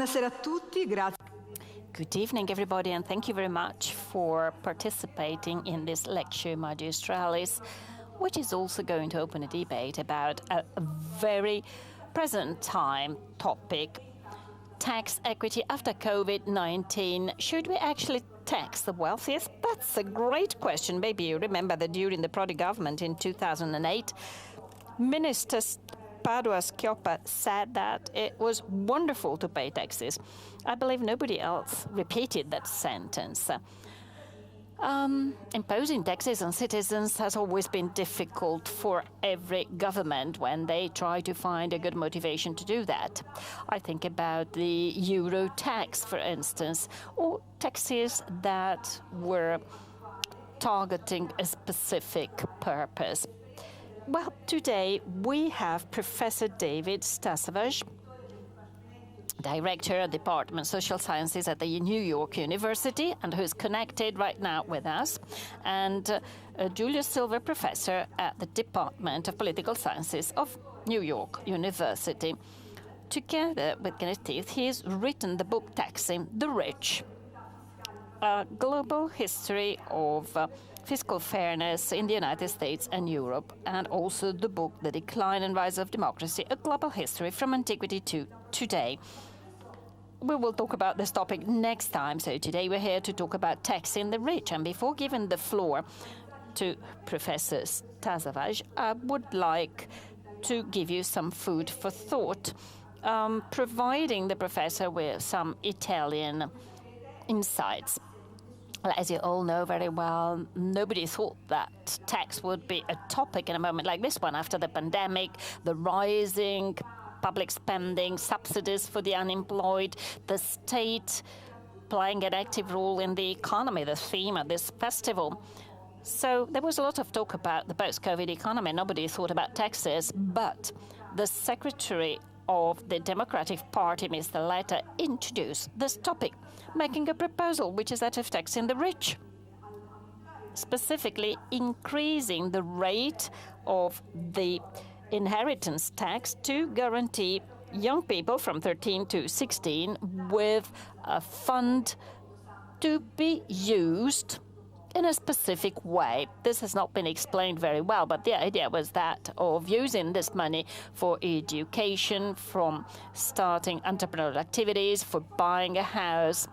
Buonasera a tutti, grazie. Good evening, everybody, and thank you very much for participating in this lecture magistralis, which is also going to open a debate about a very present time topic, tax equity after COVID-19. Should we actually tax the wealthiest? That's a great question. Maybe you remember that during the Prodi government in 2008, Minister Padua Schioppa said that it was wonderful to pay taxes. I believe nobody else repeated that sentence. Imposing taxes on citizens has always been difficult for every government when they try to find a good motivation to do that. I think about the Euro tax, for instance, or taxes that were targeting a specific purpose. Well, today we have Professor David STASAVAGE, Director of Department of Social Sciences at the New York University, and who's connected right now with us, and Julius Silver, Professor at the Department of Political Sciences of New York University. Together with Kenneth Teeth, he's written the book Taxing the Rich, a global history of fiscal fairness in the United States and Europe, and also the book The Decline and Rise of Democracy, a global history from antiquity to today. We will talk about this topic next time, so today we're here to talk about taxing the rich. And before giving the floor to Professor STASAVAGE, I would like to give you some food for thought, providing the professor with some Italian insights. Well, as you all know very well, nobody thought that tax would be a topic in a moment like this one after the pandemic, the rising public spending, subsidies for the unemployed, the state playing an active role in the economy, the theme of this festival. So there was a lot of talk about the post-COVID economy. Nobody thought about taxes, but the Secretary of the Democratic Party, Mr. Letta, introduced this topic, making a proposal which is that of taxing the rich, specifically increasing the rate of the inheritance tax to guarantee young people from 13 to 16 with a fund to be used in a specific way. This has not been explained very well, but the idea was that of using this money for education, from starting entrepreneurial activities, for buying a house.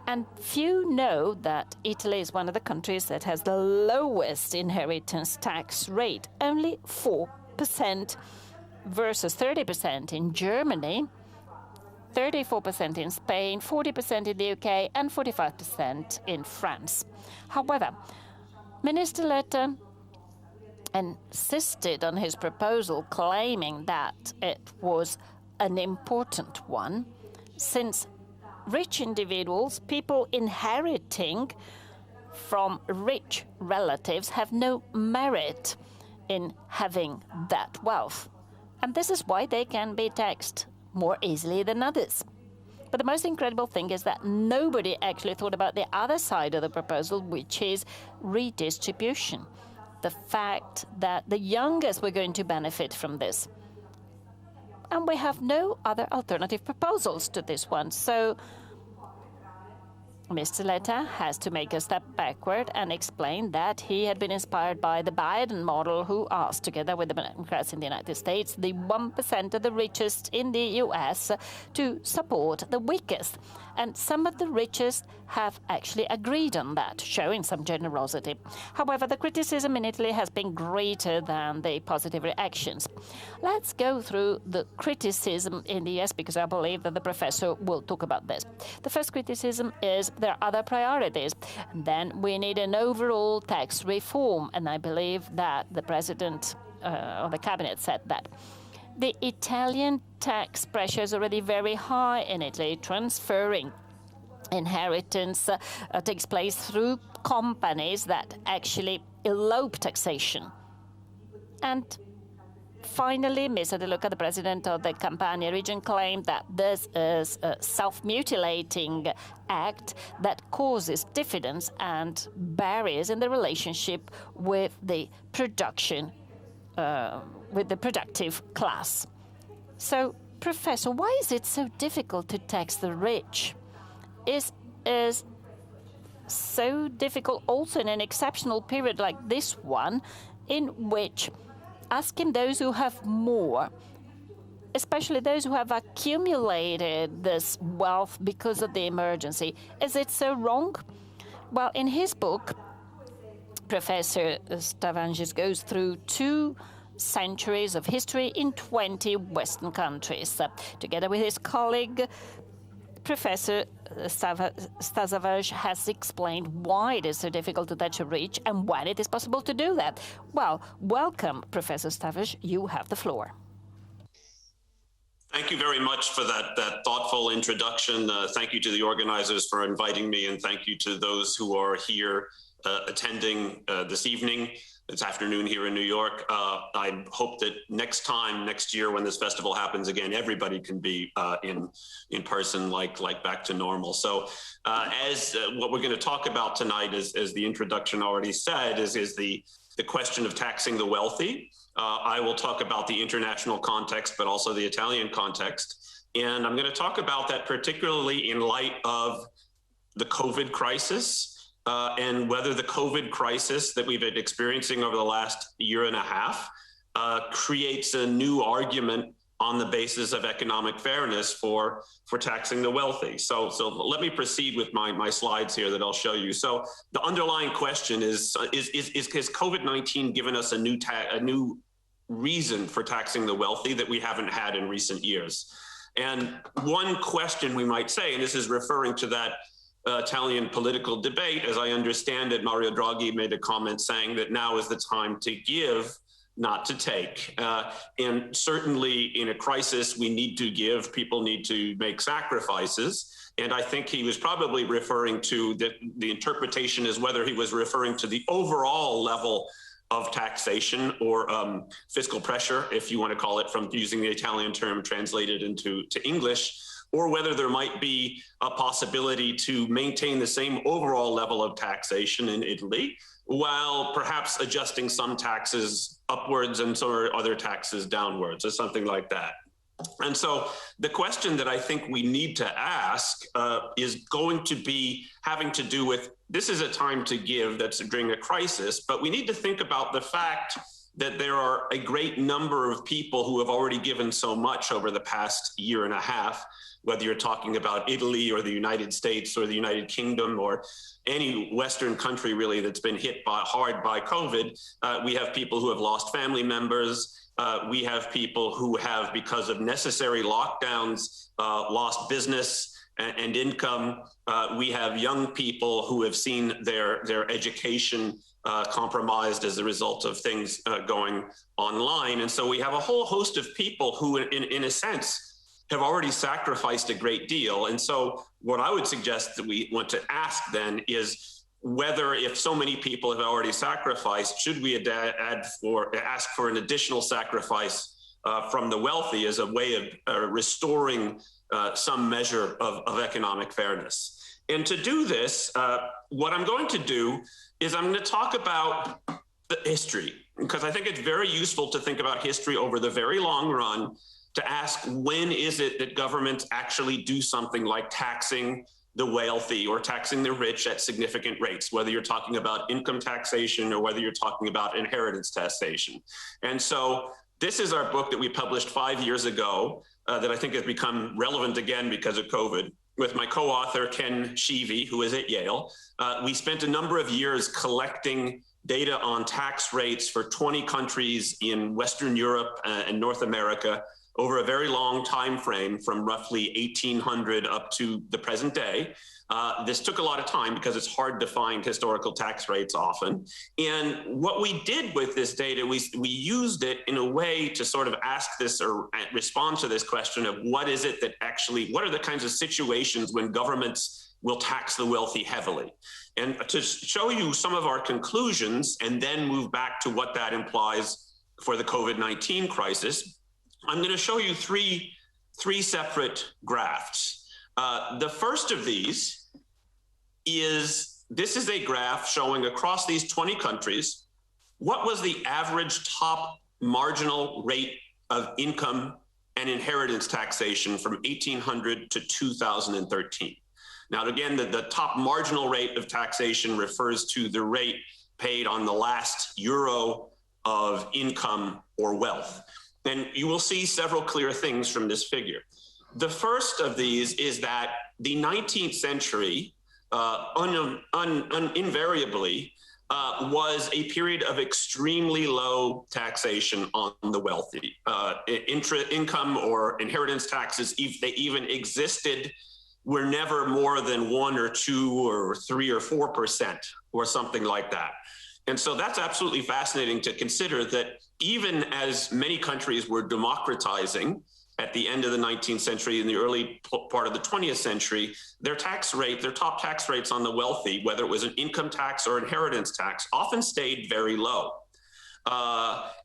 And few know that Italy is one of the countries that has the lowest inheritance tax rate, only 4% versus 30% in Germany, 34% in Spain, 40% in the UK, and 45% in France. However, Minister Letta insisted on his proposal, claiming that it was an important one, since rich individuals, people inheriting from rich relatives, have no merit in having that wealth. And this is why they can be taxed more easily than others. But the most incredible thing is that nobody actually thought about the other side of the proposal, which is redistribution. The fact that the youngest were going to benefit from this. And we have no other alternative proposals to this one. So Mr. Letta has to make a step backward and explain that he had been inspired by the Biden model, who asked, together with the Democrats in the United States, the 1% of the richest in the US to support the weakest. And some of the richest have actually agreed on that, showing some generosity. However, the criticism in Italy has been greater than the positive reactions. Let's go through the criticism in the US, because I believe that the professor will talk about this. The first criticism is there are other priorities. And then we need an overall tax reform, and I believe that the president of the cabinet said that. The Italian tax pressure is already very high in Italy. Transferring inheritance takes place through companies that actually elope taxation. And finally, Mr. De Luca, the president of the Campania region, claimed that this is a self-mutilating act that causes dividends and barriers in the relationship with the production with the productive class. So Professor, why is it so difficult to tax the rich? Is so difficult also in an exceptional period like this one, in which asking those who have more, especially those who have accumulated this wealth because of the emergency, is it so wrong? Well, in his book, Professor STASAVAGE goes through 2 centuries of history in 20 Western countries. Together with his colleague, Professor STASAVAGE has explained why it is so difficult to touch a rich and when it is possible to do that. Well, welcome, Professor STASAVAGE. You have the floor. Thank you very much for that thoughtful introduction. Thank you to the organizers for inviting me, and thank you to those who are here attending this afternoon here in New York. I hope that next year when this festival happens again, everybody can be in person, like back to normal. So as what we're going to talk about tonight, as the introduction already said, is the question of taxing the wealthy. I will talk about the international context, but also the Italian context. And I'm going to talk about that particularly in light of the COVID crisis, and whether the COVID crisis that we've been experiencing over the last year and a half creates a new argument on the basis of economic fairness for taxing the wealthy. So let me proceed with my slides here that I'll show you. So the underlying question is has COVID-19 given us a new reason for taxing the wealthy that we haven't had in recent years? And one question we might say, and this is referring to that Italian political debate, as I understand it, Mario Draghi made a comment saying that now is the time to give, not to take. And certainly in a crisis, we need to give, people need to make sacrifices. And I think he was probably referring to the interpretation is whether he was referring to the overall level of taxation or fiscal pressure, if you want to call it, from using the Italian term translated into English, or whether there might be a possibility to maintain the same overall level of taxation in Italy, while perhaps adjusting some taxes upwards and some other taxes downwards, or something like that. And so the question that I think we need to ask is going to be having to do with, this is a time to give that's during a crisis, but we need to think about the fact that there are a great number of people who have already given so much over the past year and a half, whether you're talking about Italy or the United States or the United Kingdom or any Western country really that's been hit hard by COVID. We have people who have lost family members. We have people who have, because of necessary lockdowns, lost business and income. We have young people who have seen their education compromised as a result of things going online. And so we have a whole host of people who, in a sense, have already sacrificed a great deal. And so what I would suggest that we want to ask then is whether, if so many people have already sacrificed, should we ask for an additional sacrifice from the wealthy as a way of restoring some measure of economic fairness? And to do this, what I'm going to do is I'm going to talk about the history, because I think it's very useful to think about history over the very long run, to ask when is it that governments actually do something like taxing the wealthy or taxing the rich at significant rates, whether you're talking about income taxation or whether you're talking about inheritance taxation. And so this is our book that we published 5 years ago that I think has become relevant again because of COVID, with my co-author, Ken Sheevy, who is at Yale. We spent a number of years collecting data on tax rates for 20 countries in Western Europe and North America over a very long time frame, from roughly 1800 up to the present day. This took a lot of time because it's hard to find historical tax rates often. And what we did with this data, we used it in a way to sort of ask this or respond to this question of what is it that actually, what are the kinds of situations when governments will tax the wealthy heavily? And to show you some of our conclusions and then move back to what that implies for the COVID-19 crisis, I'm going to show you three separate graphs. The first of these is, this is a graph showing across these 20 countries, what was the average top marginal rate of income and inheritance taxation from 1800 to 2013. Now, again, the top marginal rate of taxation refers to the rate paid on the last euro of income or wealth. And you will see several clear things from this figure. The first of these is that the 19th century invariably was a period of extremely low taxation on the wealthy. Income or inheritance taxes, if they even existed, were never more than 1 or 2 or 3 or 4% or something like that. And so that's absolutely fascinating to consider, that even as many countries were democratizing at the end of the 19th century and the early part of the 20th century, their tax rate, their top tax rates on the wealthy, whether it was an income tax or inheritance tax, often stayed very low.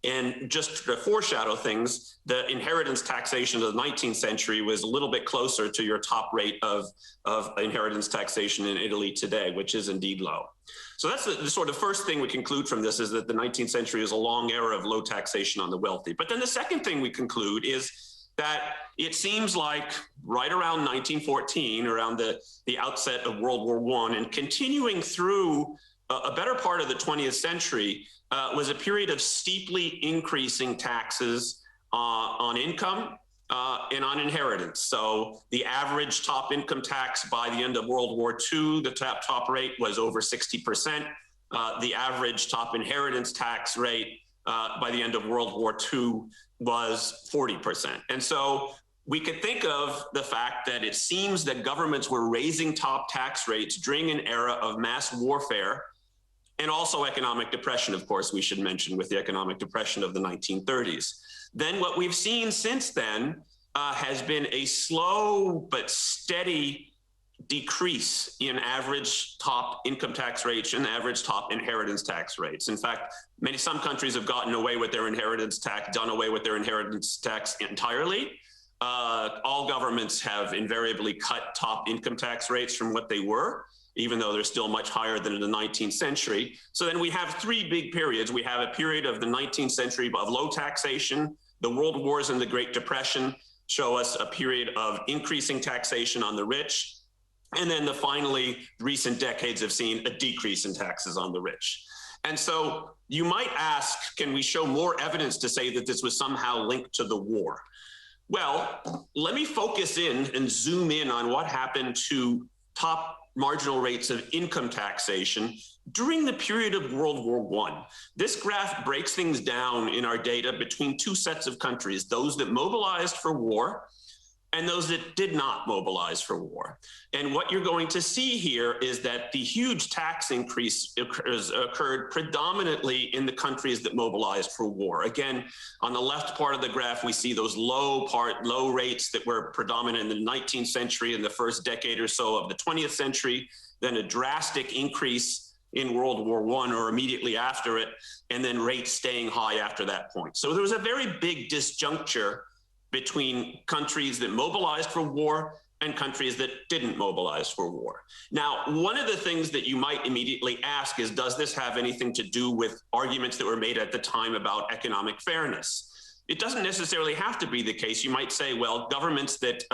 And just to foreshadow things, the inheritance taxation of the 19th century was a little bit closer to your top rate of inheritance taxation in Italy today, which is indeed low. So that's the sort of first thing we conclude from this, is that the 19th century is a long era of low taxation on the wealthy. But then the second thing we conclude is that it seems like right around 1914, around the outset of World War I, and continuing through a better part of the 20th century, was a period of steeply increasing taxes on income and on inheritance. So the average top income tax by the end of World War II, the top rate was over 60%. The average top inheritance tax rate by the end of World War II was 40%. And so we could think of the fact that it seems that governments were raising top tax rates during an era of mass warfare, and also economic depression, of course, we should mention, with the economic depression of the 1930s. Then what we've seen since then has been a slow but steady decrease in average top income tax rates and average top inheritance tax rates. In fact, some countries have gotten away with their inheritance tax, done away with their inheritance tax entirely. All governments have invariably cut top income tax rates from what they were, even though they're still much higher than in the 19th century. So then we have three big periods. We have a period of the 19th century of low taxation. The World Wars and the Great Depression show us a period of increasing taxation on the rich. And then finally, recent decades have seen a decrease in taxes on the rich. And so you might ask, can we show more evidence to say that this was somehow linked to the war? Well, let me focus in and zoom in on what happened to top marginal rates of income taxation during the period of World War I. This graph breaks things down in our data between two sets of countries, those that mobilized for war and those that did not mobilize for war. And what you're going to see here is that the huge tax increase occurred predominantly in the countries that mobilized for war. Again, on the left part of the graph, we see those low rates that were predominant in the 19th century and the first decade or so of the 20th century, then a drastic increase in World War I or immediately after it, and then rates staying high after that point. So there was a very big disjuncture between countries that mobilized for war and countries that didn't mobilize for war. Now, one of the things that you might immediately ask is, does this have anything to do with arguments that were made at the time about economic fairness? It doesn't necessarily have to be the case. You might say, well, governments that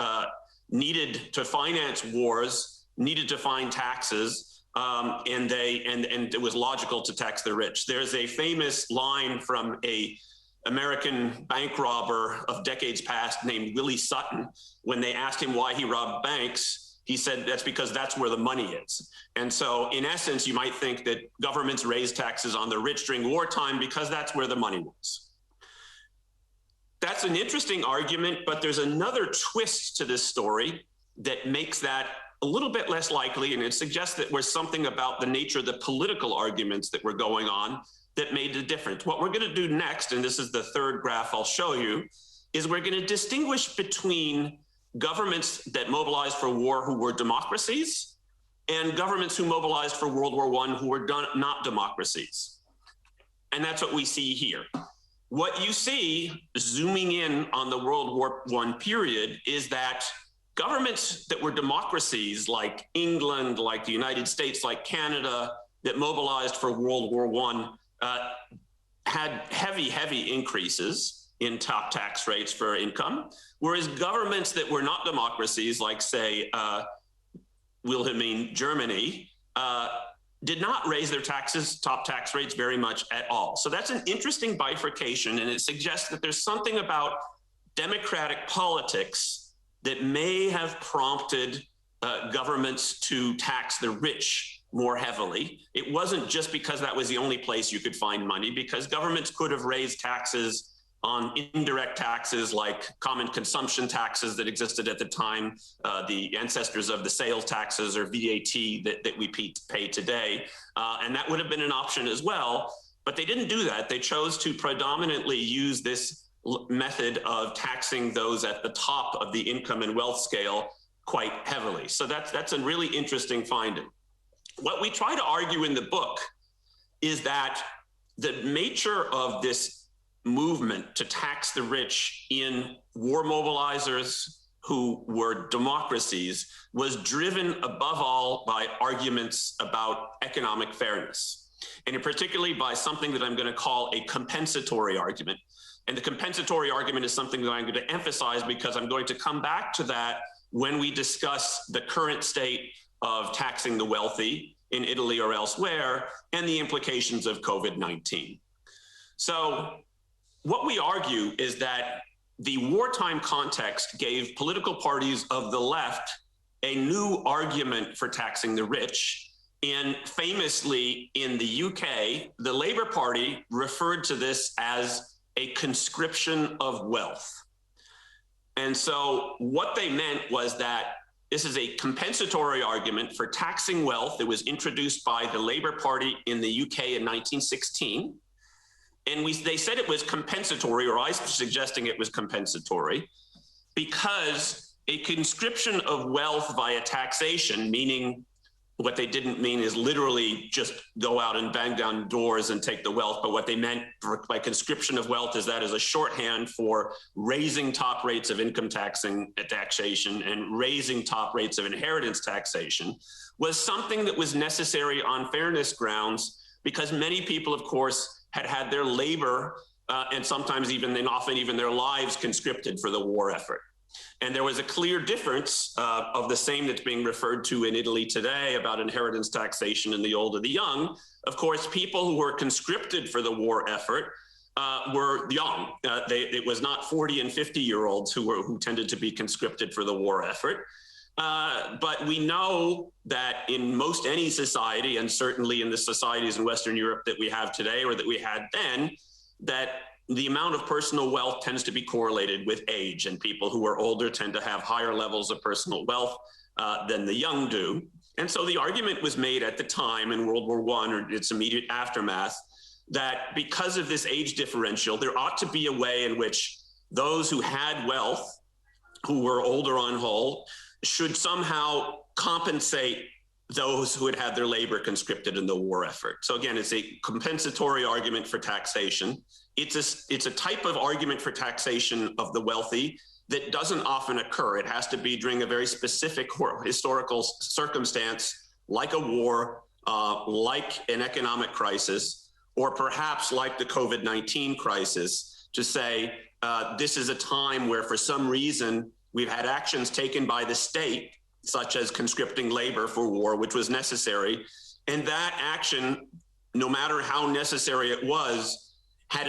needed to finance wars needed to find taxes, and it was logical to tax the rich. There's a famous line from a American bank robber of decades past named Willie Sutton. When they asked him why he robbed banks, he said that's because that's where the money is. And so in essence, you might think that governments raised taxes on the rich during wartime because that's where the money was. That's an interesting argument, but there's another twist to this story that makes that a little bit less likely, and it suggests that there's something about the nature of the political arguments that were going on that made the difference. What we're going to do next, and this is the third graph I'll show you, is we're going to distinguish between governments that mobilized for war who were democracies and governments who mobilized for World War I who were not democracies. And that's what we see here. What you see, zooming in on the World War I period, is that governments that were democracies, like England, like the United States, like Canada, that mobilized for World War I, had heavy increases. in top tax rates for income, whereas governments that were not democracies, like, say, Wilhelmine Germany, did not raise their top tax rates very much at all. So that's an interesting bifurcation, and it suggests that there's something about democratic politics that may have prompted governments to tax the rich more heavily. It wasn't just because that was the only place you could find money, because governments could have raised taxes on indirect taxes like common consumption taxes that existed at the time, the ancestors of the sales taxes or VAT that we pay today. And that would have been an option as well, but they didn't do that. They chose to predominantly use this method of taxing those at the top of the income and wealth scale quite heavily. So that's a really interesting finding. What we try to argue in the book is that the nature of this movement to tax the rich in war mobilizers who were democracies was driven above all by arguments about economic fairness, and particularly by something that I'm going to call a compensatory argument. And the compensatory argument is something that I'm going to emphasize because I'm going to come back to that when we discuss the current state of taxing the wealthy in Italy or elsewhere and the implications of COVID-19. So what we argue is that the wartime context gave political parties of the left a new argument for taxing the rich. And famously in the UK, the Labour Party referred to this as a conscription of wealth. And so what they meant was that this is a compensatory argument for taxing wealth that was introduced by the Labour Party in the UK in 1916. And they said it was compensatory, or I was suggesting it was compensatory, because a conscription of wealth via taxation, meaning what they didn't mean is literally just go out and bang down doors and take the wealth, but what they meant by conscription of wealth is that as a shorthand for raising top rates of income taxation and raising top rates of inheritance taxation, was something that was necessary on fairness grounds, because many people, of course, had their labor and sometimes often even their lives conscripted for the war effort. And there was a clear difference of the same that's being referred to in Italy today about inheritance taxation and the old and the young. Of course, people who were conscripted for the war effort were young. It was not 40 and 50-year-olds who tended to be conscripted for the war effort. But we know that in most any society, and certainly in the societies in Western Europe that we have today or that we had then, that the amount of personal wealth tends to be correlated with age, and people who are older tend to have higher levels of personal wealth than the young do. And so the argument was made at the time in World War I or its immediate aftermath that because of this age differential, there ought to be a way in which those who had wealth, who were older on whole, should somehow compensate those who had their labor conscripted in the war effort. So again, it's a compensatory argument for taxation. It's a type of argument for taxation of the wealthy that doesn't often occur. It has to be during a very specific historical circumstance, like a war, like an economic crisis, or perhaps like the COVID-19 crisis, to say this is a time where for some reason we've had actions taken by the state, such as conscripting labor for war, which was necessary. And that action, no matter how necessary it was, had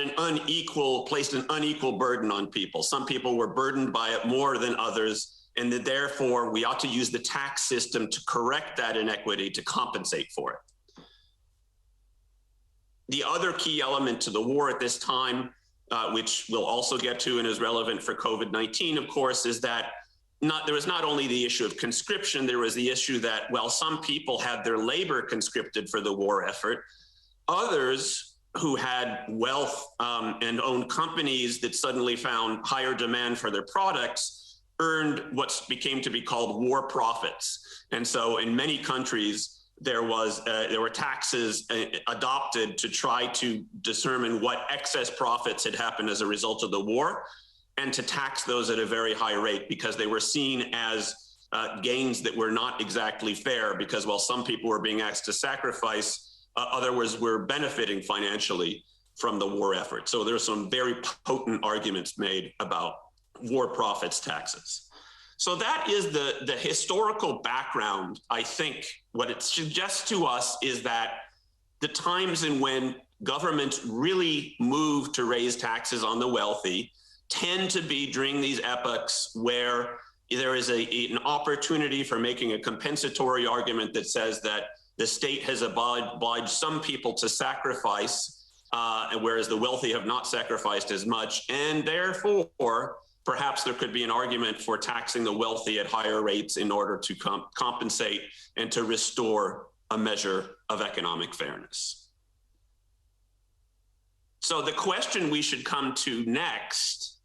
placed an unequal burden on people. Some people were burdened by it more than others, and that therefore we ought to use the tax system to correct that inequity, to compensate for it. The other key element to the war at this time, which we'll also get to and is relevant for COVID-19, of course, is that there was not only the issue of conscription, there was the issue that while some people had their labor conscripted for the war effort, others who had wealth and owned companies that suddenly found higher demand for their products earned what became to be called war profits. And so in many countries, there were taxes adopted to try to determine what excess profits had happened as a result of the war, and to tax those at a very high rate because they were seen as gains that were not exactly fair, because while some people were being asked to sacrifice, others were benefiting financially from the war effort. So there's some very potent arguments made about war profits taxes. So that is the historical background. I think what it suggests to us is that the times in when governments really move to raise taxes on the wealthy tend to be during these epochs where there is an opportunity for making a compensatory argument that says that the state has obliged some people to sacrifice, whereas the wealthy have not sacrificed as much, and therefore perhaps there could be an argument for taxing the wealthy at higher rates in order to compensate and to restore a measure of economic fairness. So the question we should come to next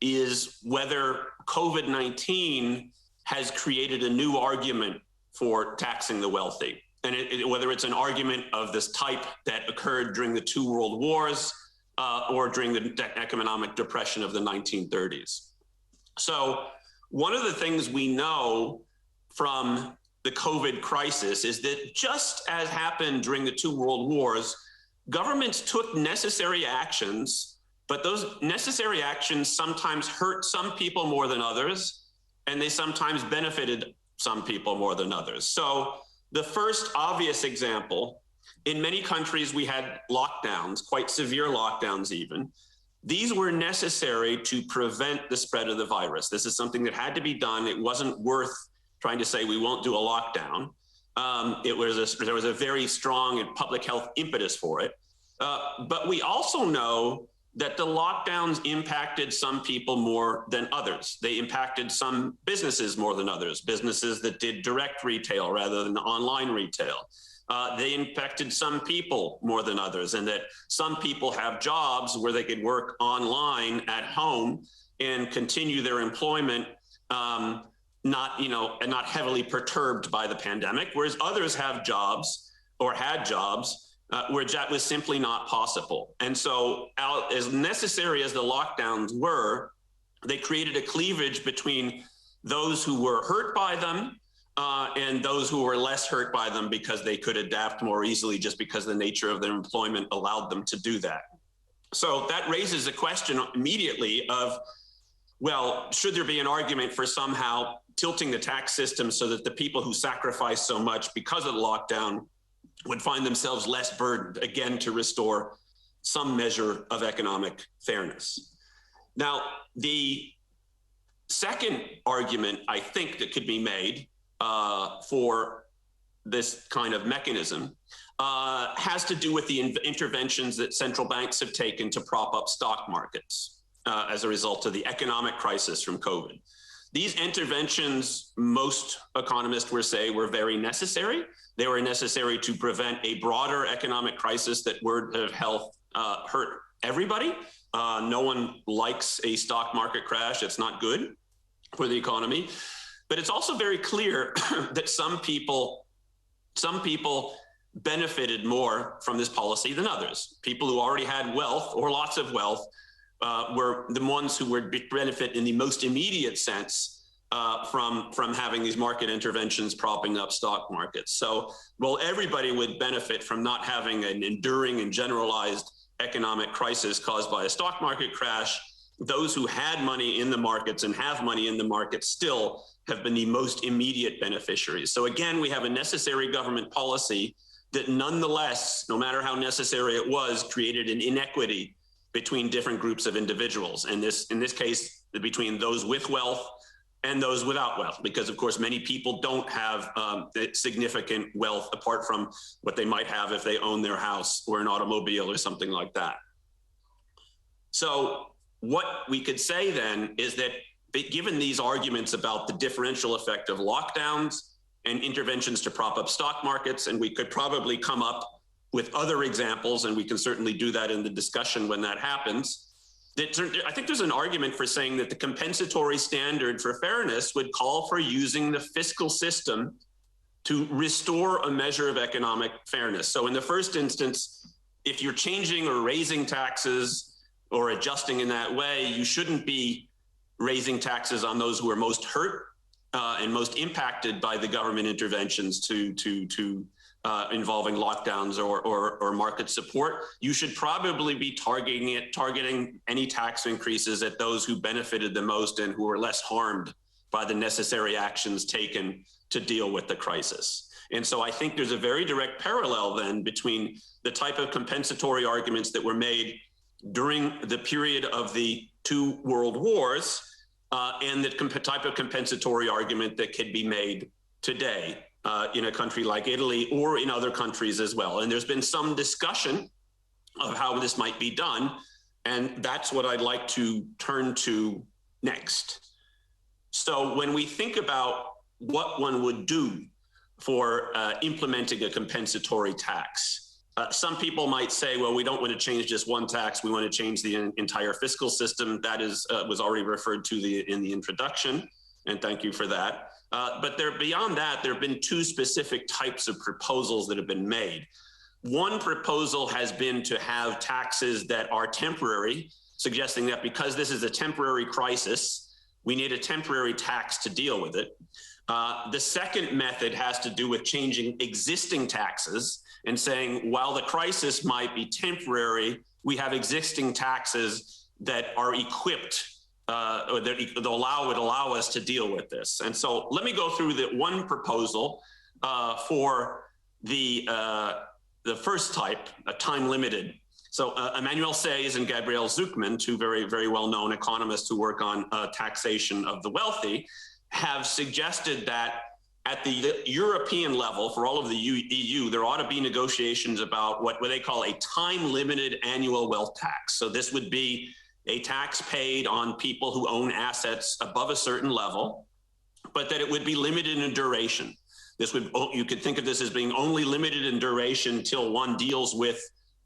is whether COVID-19 has created a new argument for taxing the wealthy, and whether it's an argument of this type that occurred during the two world wars or during the economic depression of the 1930s. So one of the things we know from the COVID crisis is that just as happened during the two world wars, governments took necessary actions, but those necessary actions sometimes hurt some people more than others, and they sometimes benefited some people more than others. So the first obvious example, in many countries we had lockdowns, quite severe lockdowns even. These were necessary to prevent the spread of the virus. This is something that had to be done. It wasn't worth trying to say we won't do a lockdown. There was a very strong public health impetus for it. But we also know that the lockdowns impacted some people more than others. They impacted some businesses more than others, businesses that did direct retail rather than online retail. They impacted some people more than others, and that some people have jobs where they could work online at home and continue their employment, not heavily perturbed by the pandemic, whereas others have jobs or had jobs where that was simply not possible. And so as necessary as the lockdowns were, they created a cleavage between those who were hurt by them and those who were less hurt by them because they could adapt more easily just because the nature of their employment allowed them to do that. So that raises a question immediately of, well, should there be an argument for somehow tilting the tax system so that the people who sacrifice so much because of the lockdown would find themselves less burdened, again, to restore some measure of economic fairness? Now, the second argument I think that could be made for this kind of mechanism has to do with the interventions that central banks have taken to prop up stock markets as a result of the economic crisis from COVID. These interventions, most economists would say, were very necessary. They were necessary to prevent a broader economic crisis that would have hurt everybody. No one likes a stock market crash. It's not good for the economy. But it's also very clear that some people benefited more from this policy than others. People who already had wealth or lots of wealth were the ones who would benefit in the most immediate sense from having these market interventions propping up stock markets. So while everybody would benefit from not having an enduring and generalized economic crisis caused by a stock market crash, those who had money in the markets and have money in the markets still have been the most immediate beneficiaries. So again, we have a necessary government policy that nonetheless, no matter how necessary it was, created an inequity between different groups of individuals. And in this case, between those with wealth and those without wealth, because of course, many people don't have significant wealth apart from what they might have if they own their house or an automobile or something like that. So what we could say then is that given these arguments about the differential effect of lockdowns and interventions to prop up stock markets, and we could probably come up with other examples, and we can certainly do that in the discussion when that happens, I think there's an argument for saying that the compensatory standard for fairness would call for using the fiscal system to restore a measure of economic fairness. So in the first instance, if you're changing or raising taxes or adjusting in that way, you shouldn't be raising taxes on those who are most hurt and most impacted by the government interventions to involving lockdowns or market support, you should probably be targeting any tax increases at those who benefited the most and who are less harmed by the necessary actions taken to deal with the crisis. And so I think there's a very direct parallel then between the type of compensatory arguments that were made during the period of the two world wars and the type of compensatory argument that could be made today in a country like Italy or in other countries as well. And there's been some discussion of how this might be done. And that's what I'd like to turn to next. So when we think about what one would do for implementing a compensatory tax, some people might say, well, we don't want to change just one tax. We want to change the entire fiscal system. That was already referred to in the introduction. And thank you for that. But beyond that, there have been two specific types of proposals that have been made. One proposal has been to have taxes that are temporary, suggesting that because this is a temporary crisis, we need a temporary tax to deal with it. The second method has to do with changing existing taxes and saying, while the crisis might be temporary, we have existing taxes that are equipped or that would allow us to deal with this. And so let me go through the one proposal for the first type, a time limited. So Emmanuel Says and Gabriel Zucman, two very, very well-known economists who work on taxation of the wealthy, have suggested that at the European level, for all of the EU, there ought to be negotiations about what they call a time-limited annual wealth tax. So this would be a tax paid on people who own assets above a certain level, but that it would be limited in duration. You could think of this as being only limited in duration till one deals with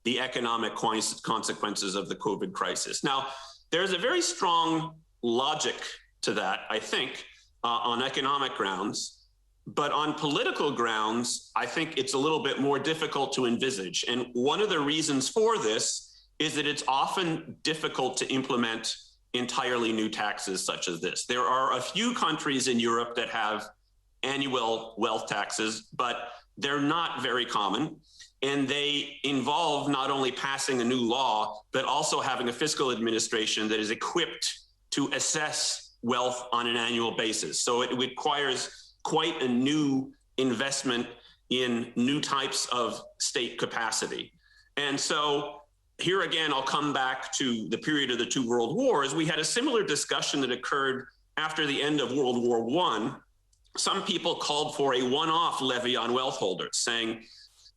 the economic consequences of the COVID crisis. Now, there's a very strong logic to that, I think, on economic grounds. But on political grounds, I think it's a little bit more difficult to envisage. And one of the reasons for this is that it's often difficult to implement entirely new taxes such as this. There are a few countries in Europe that have annual wealth taxes, but they're not very common. And they involve not only passing a new law, but also having a fiscal administration that is equipped to assess wealth on an annual basis. So it requires quite a new investment in new types of state capacity. And so here again, I'll come back to the period of the two world wars. We had a similar discussion that occurred after the end of World War I. Some people called for a one-off levy on wealth holders, saying,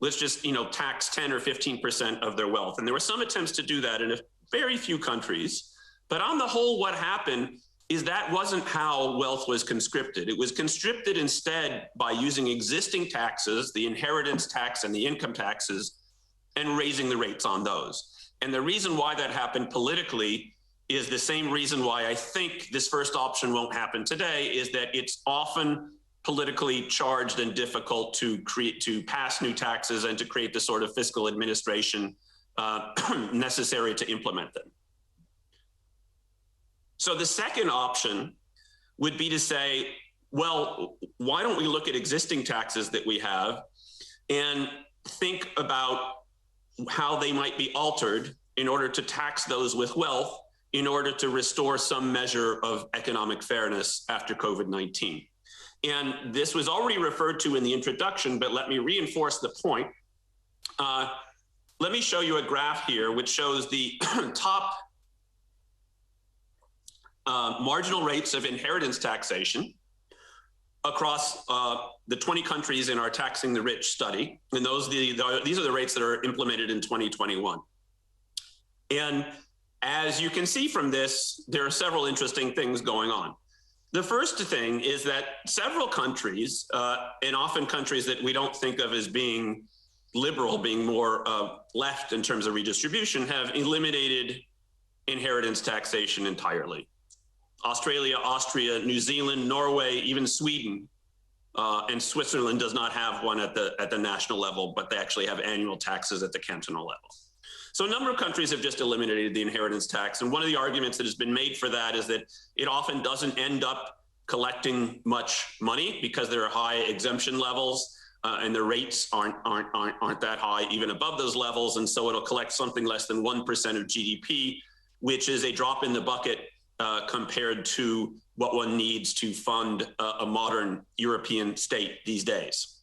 let's just tax 10 or 15% of their wealth. And there were some attempts to do that in a very few countries. But on the whole, what happened is that wasn't how wealth was conscripted. It was conscripted instead by using existing taxes, the inheritance tax and the income taxes, and raising the rates on those. And the reason why that happened politically is the same reason why I think this first option won't happen today, is that it's often politically charged and difficult to pass new taxes and to create the sort of fiscal administration necessary to implement them. So the second option would be to say, well, why don't we look at existing taxes that we have and think about how they might be altered in order to tax those with wealth in order to restore some measure of economic fairness after COVID-19. And this was already referred to in the introduction, but let me reinforce the point. Let me show you a graph here, which shows the top marginal rates of inheritance taxation across the 20 countries in our Taxing the Rich study. And these are the rates that are implemented in 2021. And as you can see from this, there are several interesting things going on. The first thing is that several countries, and often countries that we don't think of as being liberal, being more left in terms of redistribution, have eliminated inheritance taxation entirely. Australia, Austria, New Zealand, Norway, even Sweden, and Switzerland does not have one at the national level, but they actually have annual taxes at the cantonal level. So a number of countries have just eliminated the inheritance tax. And one of the arguments that has been made for that is that it often doesn't end up collecting much money because there are high exemption levels. and the rates aren't that high, even above those levels. And so it'll collect something less than 1% of GDP, which is a drop in the bucket compared to what one needs to fund a modern European state these days.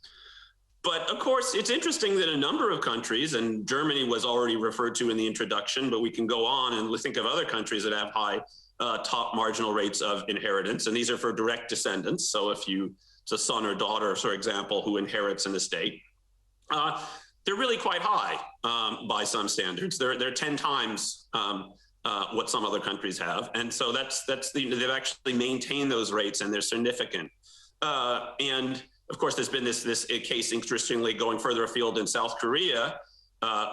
But of course, it's interesting that a number of countries, and Germany was already referred to in the introduction, but we can go on and think of other countries that have high top marginal rates of inheritance. And these are for direct descendants. So if it's a son or daughter, for example, who inherits an estate, they're really quite high by some standards. They're 10 times what some other countries have. And so they've actually maintained those rates, and they're significant. And of course, there's been this case, interestingly, going further afield in South Korea,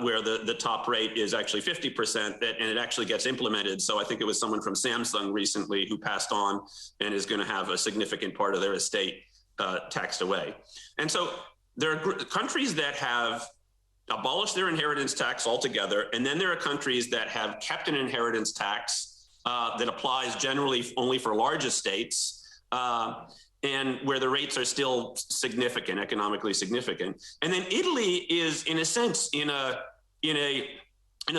where the top rate is actually 50%, and it actually gets implemented. So I think it was someone from Samsung recently who passed on and is going to have a significant part of their estate taxed away. And so there are countries that have abolished their inheritance tax altogether, and then there are countries that have kept an inheritance tax that applies generally only for large estates, and where the rates are still significant, economically significant. And then Italy is, in a sense, in a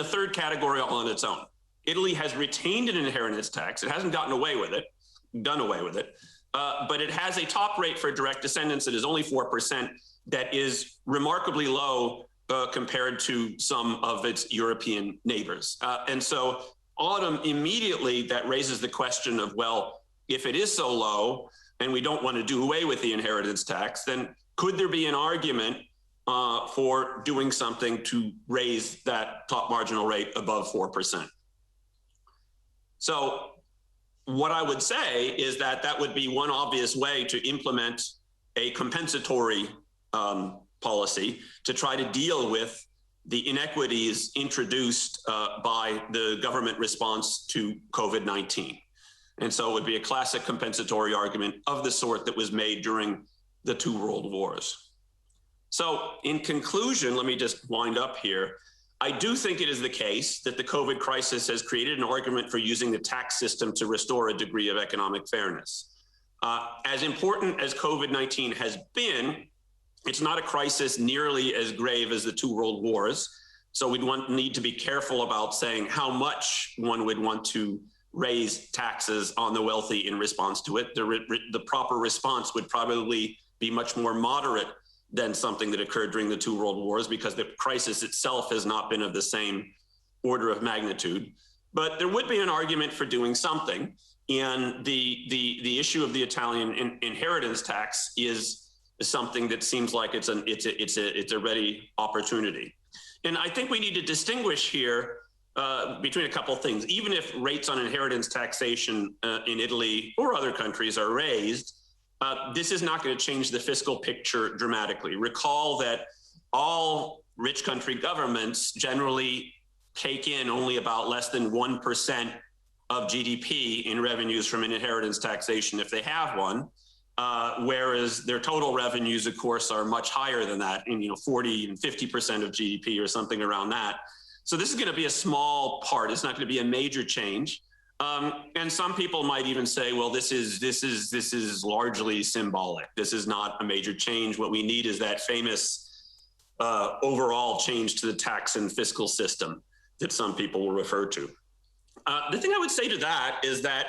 third category all on its own. Italy has retained an inheritance tax. It hasn't done away with it, but it has a top rate for direct descendants that is only 4%, that is remarkably low compared to some of its European neighbors. And so immediately that raises the question of, well, if it is so low and we don't want to do away with the inheritance tax, then could there be an argument for doing something to raise that top marginal rate above 4%? So what I would say is that would be one obvious way to implement a compensatory policy to try to deal with the inequities introduced by the government response to COVID-19. And so it would be a classic compensatory argument of the sort that was made during the two world wars. So in conclusion, let me just wind up here. I do think it is the case that the COVID crisis has created an argument for using the tax system to restore a degree of economic fairness. As important as COVID-19 has been, it's not a crisis nearly as grave as the two world wars. So we'd need to be careful about saying how much one would want to raise taxes on the wealthy in response to it. The proper response would probably be much more moderate than something that occurred during the two world wars, because the crisis itself has not been of the same order of magnitude. But there would be an argument for doing something. And the issue of the Italian inheritance tax is something that seems like it's a ready opportunity. And I think we need to distinguish here between a couple of things. Even if rates on inheritance taxation in Italy or other countries are raised, this is not going to change the fiscal picture dramatically. Recall that all rich country governments generally take in only about less than 1% of GDP in revenues from inheritance taxation if they have one, whereas their total revenues, of course, are much higher than that, 40 and 50% of GDP or something around that. So this is going to be a small part. It's not going to be a major change. And some people might even say, well, this is largely symbolic. This is not a major change. What we need is that famous overall change to the tax and fiscal system that some people will refer to. The thing I would say to that is that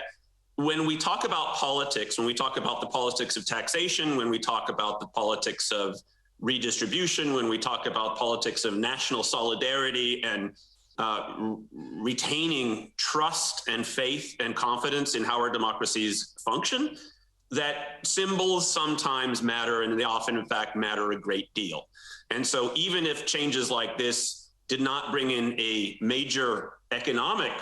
when we talk about politics, when we talk about the politics of taxation, when we talk about the politics of redistribution, when we talk about politics of national solidarity and retaining trust and faith and confidence in how our democracies function, that symbols sometimes matter, and they often, in fact, matter a great deal. And so even if changes like this did not bring in a major economic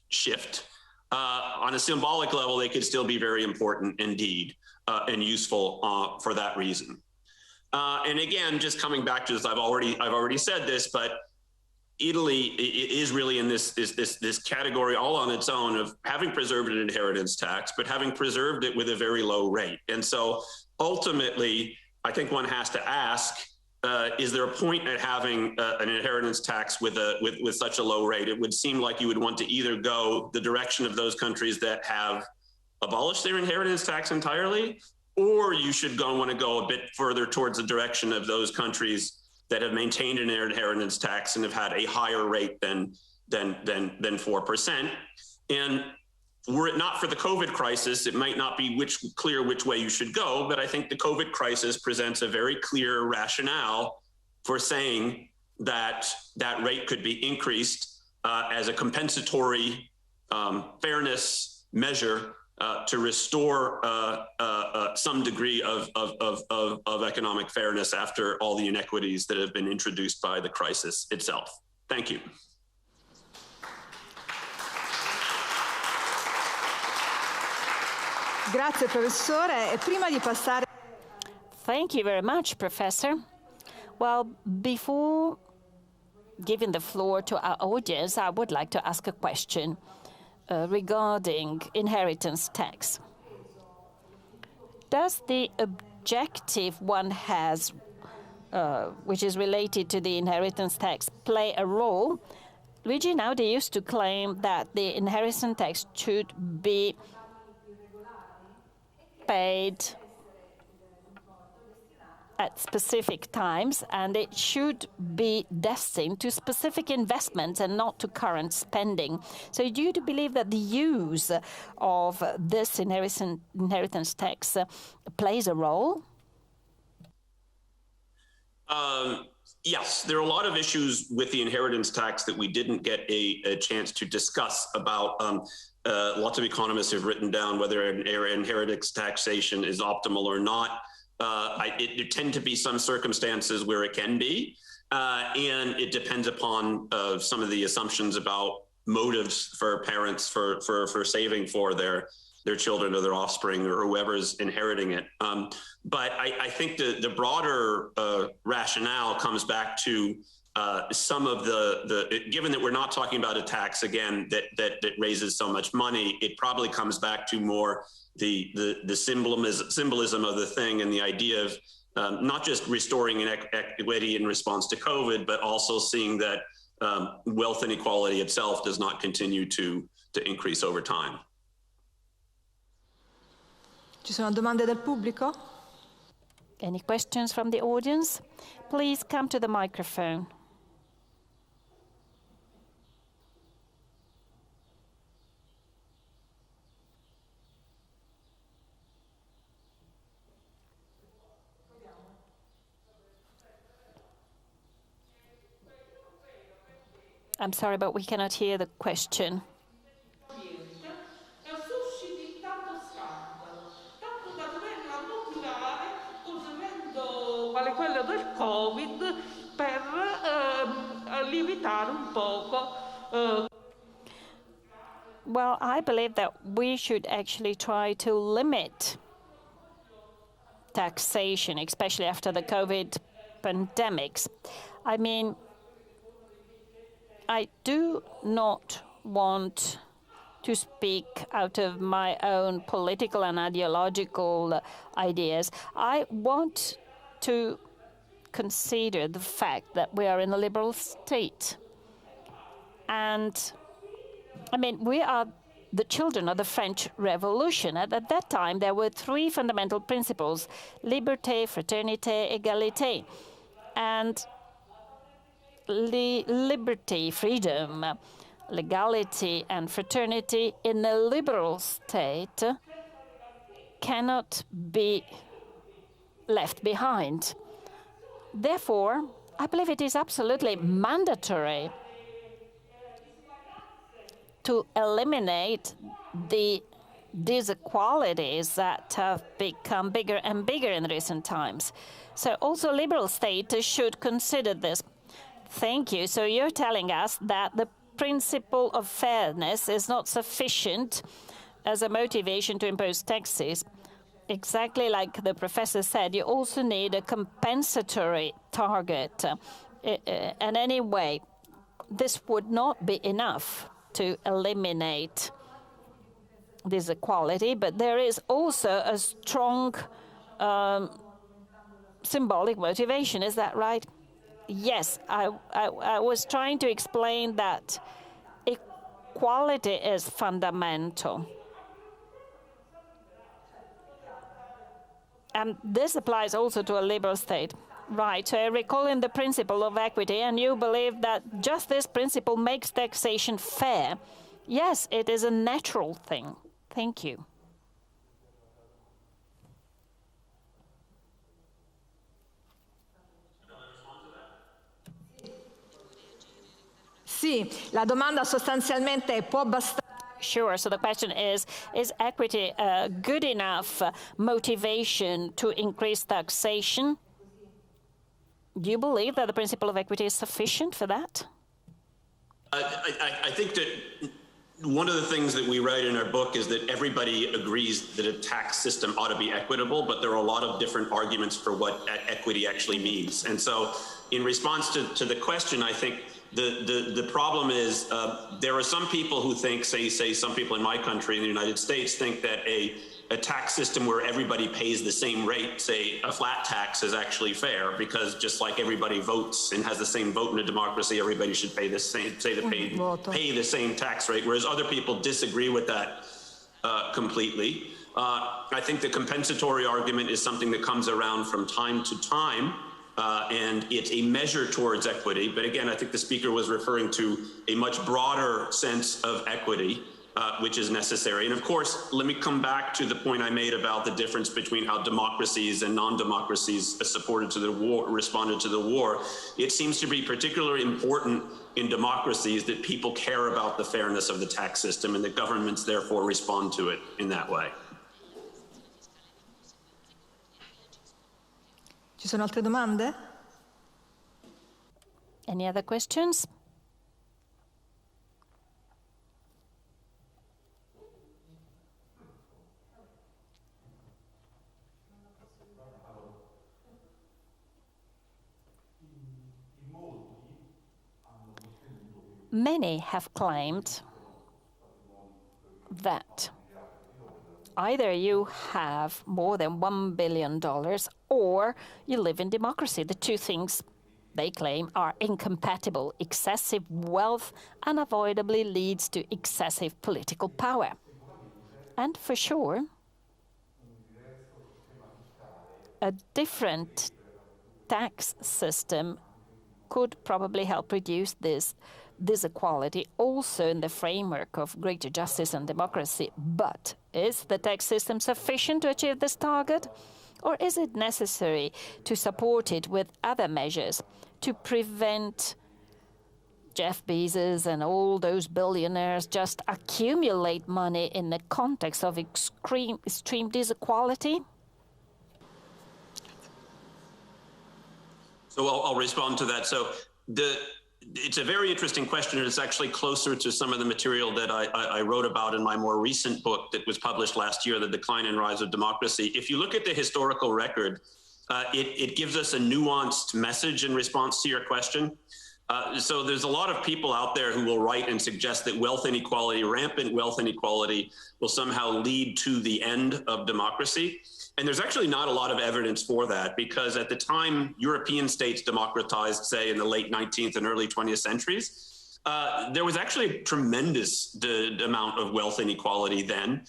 shift, on a symbolic level, they could still be very important indeed and useful for that reason. And again, just coming back to this, I've already said this, but Italy is really in this category all on its own of having preserved an inheritance tax, but having preserved it with a very low rate. And so ultimately, I think one has to ask, is there a point at having an inheritance tax with such a low rate? It would seem like you would want to either go the direction of those countries that have abolished their inheritance tax entirely, or you should want to go a bit further towards the direction of those countries that have maintained an inheritance tax and have had a higher rate than 4%. And were it not for the COVID crisis, it might not be clear which way you should go, but I think the COVID crisis presents a very clear rationale for saying that that rate could be increased as a compensatory fairness measure to restore some degree of economic fairness after all the inequities that have been introduced by the crisis itself. Thank you. Grazie, professore. E prima di passare... Thank you very much, Professor. Well, before giving the floor to our audience, I would like to ask a question regarding inheritance tax. Does the objective one has, which is related to the inheritance tax, play a role? Luigi Einaudi used to claim that the inheritance tax should be paid at specific times, and it should be destined to specific investments and not to current spending. So do you believe that the use of this inheritance tax plays a role? Yes, there are a lot of issues with the inheritance tax that we didn't get a chance to discuss about. Lots of economists have written down whether inheritance taxation is optimal or not. There tend to be some circumstances where it can be, and it depends upon some of the assumptions about motives for parents for saving for their children or their offspring or whoever's inheriting it. But I think the broader rationale comes back to some of given that we're not talking about a tax again that raises so much money, it probably comes back to more the symbolism of the thing and the idea of not just restoring equity in response to COVID, but also seeing that wealth inequality itself does not continue to increase over time. Ci sono domande dal pubblico? Any questions from the audience? Please come to the microphone. I'm sorry, but we cannot hear the question. Quale quello del Covid per limitare un poco. Well, I believe that we should actually try to limit taxation, especially after the COVID pandemics. I mean, I do not want to speak out of my own political and ideological ideas. I want to consider the fact that we are in a liberal state. And, I mean, we are the children of the French Revolution. At that time, there were three fundamental principles: liberté, fraternité, égalité. And liberty, freedom, legality, and fraternity in a liberal state cannot be left behind. Therefore, I believe it is absolutely mandatory to eliminate the disequalities that have become bigger and bigger in recent times. So also liberal states should consider this. Thank you. So you're telling us that the principle of fairness is not sufficient as a motivation to impose taxes. Exactly like the professor said, you also need a compensatory target. And anyway, this would not be enough to eliminate this equality, but there is also a strong symbolic motivation. Is that right? Yes, I was trying to explain that equality is fundamental. And this applies also to a liberal state. Right, so I recall in the principle of equity, and you believe that just this principle makes taxation fair. Yes, it is a natural thing. Thank you. Sì, la domanda sostanzialmente è può bastare. Sure, so the question is equity a good enough motivation to increase taxation? Do you believe that the principle of equity is sufficient for that? I think that one of the things that we write in our book is that everybody agrees that a tax system ought to be equitable, but there are a lot of different arguments for what equity actually means. And so in response to the question, I think the problem is there are some people who think, say some people in my country, in the United States, think that a tax system where everybody pays the same rate, say a flat tax, is actually fair, because just like everybody votes and has the same vote in a democracy, everybody should pay the same, pay the same tax rate, whereas other people disagree with that completely. I think the compensatory argument is something that comes around from time to time, and it's a measure towards equity. But again, I think the speaker was referring to a much broader sense of equity, which is necessary. And of course, let me come back to the point I made about the difference between how democracies and non-democracies responded to the war. It seems to be particularly important in democracies that people care about the fairness of the tax system, and that governments therefore respond to it in that way. Ci sono altre domande? Any other questions? Many have claimed that either you have more than $1 billion or you live in democracy. The two things they claim are incompatible. Excessive wealth unavoidably leads to excessive political power. And for sure, a different tax system could probably help reduce this equality, also in the framework of greater justice and democracy. But is the tax system sufficient to achieve this target? Or is it necessary to support it with other measures to prevent Jeff Bezos and all those billionaires just accumulate money in the context of extreme disequality? So I'll respond to that. So it's a very interesting question, and it's actually closer to some of the material that I wrote about in my more recent book that was published last year, The Decline and Rise of Democracy. If you look at the historical record, it gives us a nuanced message in response to your question. So there's a lot of people out there who will write and suggest that wealth inequality, rampant wealth inequality, will somehow lead to the end of democracy. And there's actually not a lot of evidence for that, because at the time European states democratized, say in the late 19th and early 20th centuries, there was actually a tremendous amount of wealth inequality then.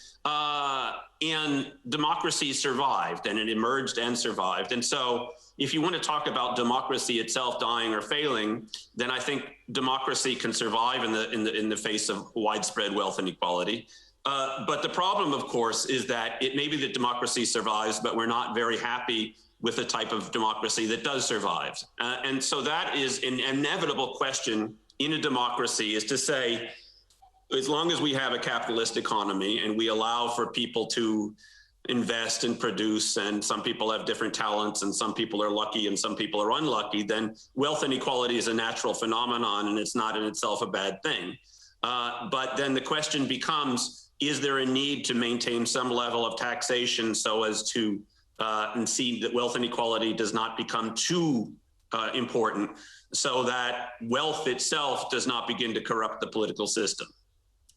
And democracy survived, and it emerged and survived. And so if you want to talk about democracy itself dying or failing, then I think democracy can survive in the face of widespread wealth inequality. But the problem, of course, is that it may be that democracy survives, but we're not very happy with the type of democracy that does survive. And so that is an inevitable question in a democracy, is to say, as long as we have a capitalist economy and we allow for people to invest and produce, and some people have different talents and some people are lucky and some people are unlucky, then wealth inequality is a natural phenomenon and it's not in itself a bad thing. But then the question becomes, is there a need to maintain some level of taxation so as to see that wealth inequality does not become too important, so that wealth itself does not begin to corrupt the political system?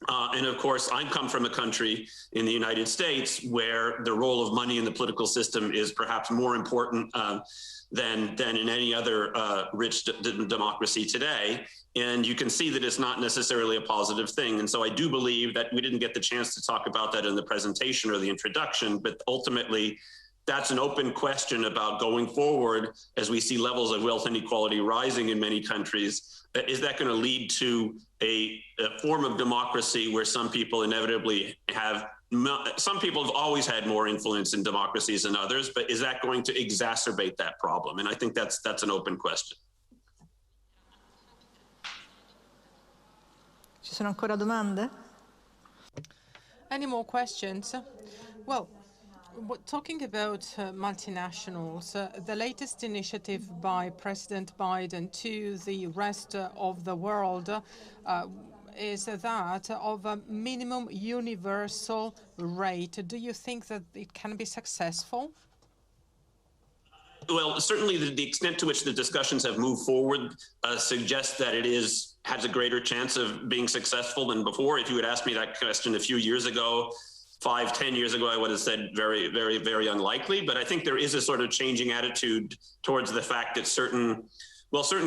And of course, I come from a country in the United States where the role of money in the political system is perhaps more important than in any other rich democracy today. And you can see that it's not necessarily a positive thing. And so I do believe that we didn't get the chance to talk about that in the presentation or the introduction, but ultimately that's an open question about going forward as we see levels of wealth inequality rising in many countries. Is that going to lead to a form of democracy where some people inevitably have, some people have always had more influence in democracies than others, but is that going to exacerbate that problem? And I think that's an open question. Ci sono ancora domande? Any more questions? Well, talking about multinationals, the latest initiative by President Biden to the rest of the world is that of a minimum universal rate. Do you think that it can be successful? Well, certainly the extent to which the discussions have moved forward suggests that it has a greater chance of being successful than before. If you had asked me that question a few years ago, 5, 10 years ago, I would have said very, very, very unlikely. But I think there is a sort of changing attitude towards the fact that certain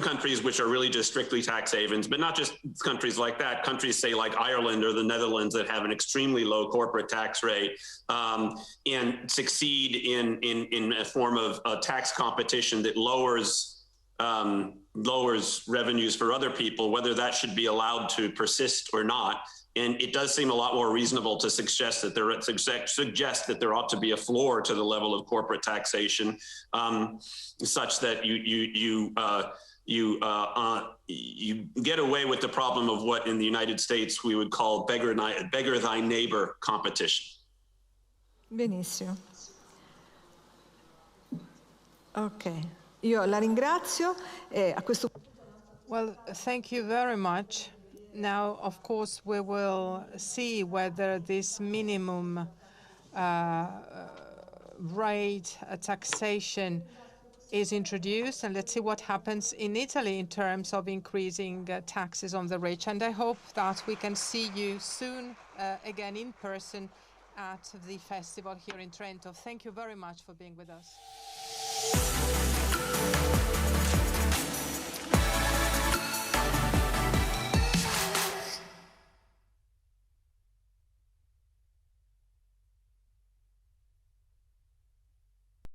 countries which are really just strictly tax havens, but not just countries like that, countries say like Ireland or the Netherlands that have an extremely low corporate tax rate and succeed in a form of tax competition that lowers revenues for other people, whether that should be allowed to persist or not. And it does seem a lot more reasonable to suggest that there ought to be a floor to the level of corporate taxation, such that you get away with the problem of what in the United States we would call beggar thy neighbor competition. Benissimo. Ok, io la ringrazio. A questo... Well, thank you very much. Now, of course, we will see whether this minimum rate taxation is introduced, and let's see what happens in Italy in terms of increasing taxes on the rich. And I hope that we can see you soon again in person at the festival here in Trento. Thank you very much for being with us.